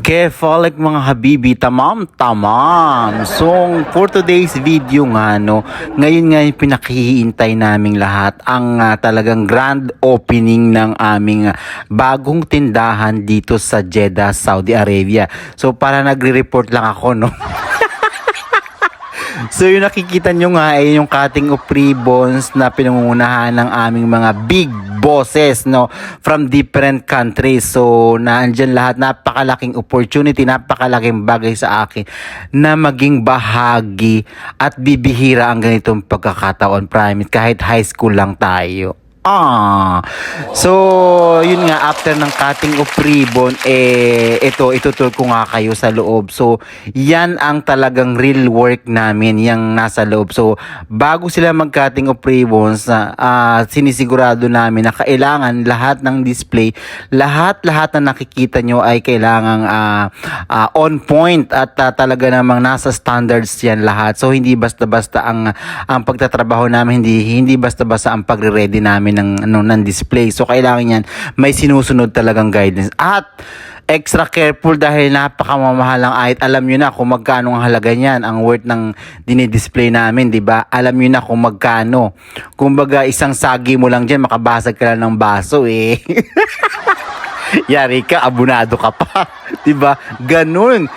Kefalik mga habibi, tamam. So, for today's video nga, no, ngayon nga yung pinakihintay naming lahat ang talagang grand opening ng aming bagong tindahan dito sa Jeddah, Saudi Arabia. So, para nagre-report lang ako, no. So yung nakikita nyo nga ay yung cutting of ribbons na pinangungunahan ng aming mga big bosses, no, from different countries. So naandyan lahat, napakalaking opportunity, napakalaking bagay sa akin na maging bahagi at bibihira ang ganitong pagkakataon, promise, kahit high school lang tayo. So, yun nga, after ng cutting of ribbon, itutur ko nga kayo sa loob. So, yan ang talagang real work namin, yung nasa loob. So, bago sila mag-cutting of ribbons, sinisigurado namin na kailangan lahat ng display, lahat na nakikita nyo ay kailangang on point at talaga namang nasa standards yan lahat. So, hindi basta-basta ang pagtatrabaho namin, hindi basta-basta ang pagre-ready namin ng display. So kailangan yan may sinusunod talagang guidance at extra careful dahil napakamamahal ng item. Alam nyo na kung magkano ang halaga niyan, ang worth ng dinidisplay namin, di ba? Alam nyo na kung magkano. Kumbaga isang sagi mo lang dyan, makabasag ka lang ng baso eh. Yari ka, abunado ka pa. Diba? Ganun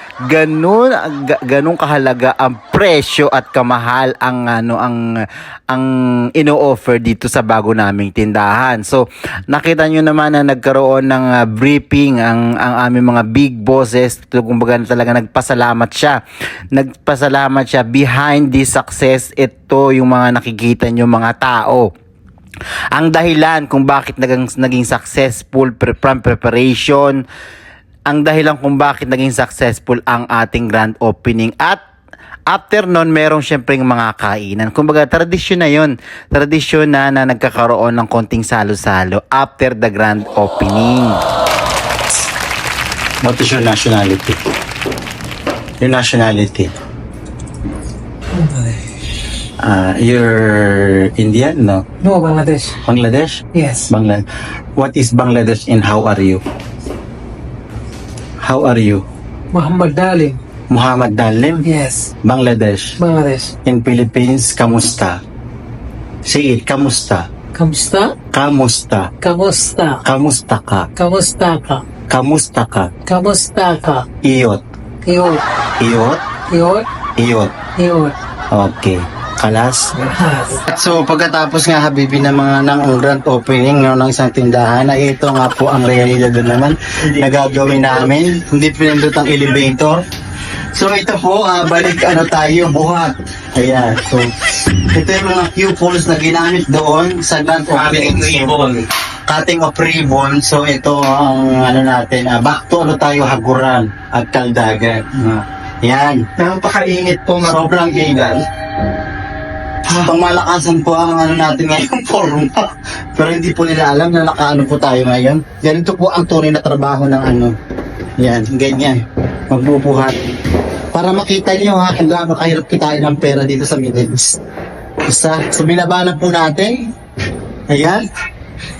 kahalaga ang presyo at kamahal ang ino-offer dito sa bago naming tindahan. So, nakita nyo naman na nagkaroon ng briefing ang aming mga big bosses. Kumbaga talaga nagpasalamat siya behind this success. Ito yung mga nakikita nyo mga tao. Ang dahilan kung bakit naging successful from preparation, ang dahilan kung bakit naging successful ang ating grand opening, at after nun merong syempre mga kainan. Kumbaga tradisyon na yun, tradisyon na nagkakaroon ng konting salo-salo after the grand opening. What is your nationality? Your nationality? You're Indian, no? No, Bangladesh. Bangladesh? Yes. What is Bangladesh and how are you? How are you? Muhammad Dalim. Muhammad Dalim? Yes. Bangladesh. Bangladesh. In Philippines, kamusta? Say it, kamusta? Kamusta? Kamusta? Kamusta? Kamusta ka? Kamusta ka? Kamusta ka? Kamusta ka? Iyot. Iyot. Iyot? Iyot. Iyot. Iyot. Okay. Kalas? Yes. So pagkatapos nga habibi ng grand opening ng isang tindahan, ay ito nga po ang realidad naman na gagawin namin. Hindi pinindot ang elevator. So ito po, balik tayo, buhat. Ayan. So ito yung mga cupoles na ginamit doon sa grand opening. Cutting of ribbon. So ito ang natin, back to tayo, haguran at kaldagan. Yan. Napakainit po. Sobrang init. Pangmalakasan po ang natin ngayon, forma. Pero hindi po nila alam na nakaano po tayo ngayon. Ganito po ang tunay na trabaho ng Yan, ganyan. Magbubuhat. Para makita niyo kung gaano kahirap kitain ng pera dito sa Middle East. So binabalan po natin. Ayan.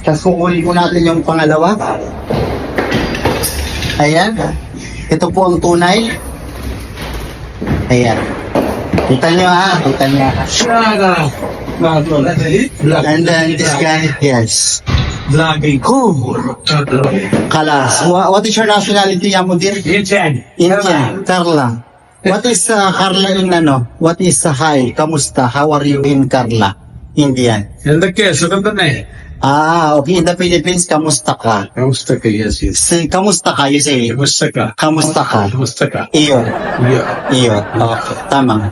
Tapos kukunin po natin yung pangalawa. Ayan. Ito po ang tunay. Ayan. Kita nyo kita nyo. And then this guy, yes. Kalas. What is your nationality, Yamudir? Indian. Indian. Carla. What is Carla in What is hi? Kamusta? How are you in Carla? Indian. Endake, suganda na eh. Okay. In the Philippines, kamusta ka? Kamusta ka, yes. Say, kamusta ka? You say, Kamusta ka? kamusta ka? Kamusta ka? Iyo. Yeah. Iyo. Okay. Tama.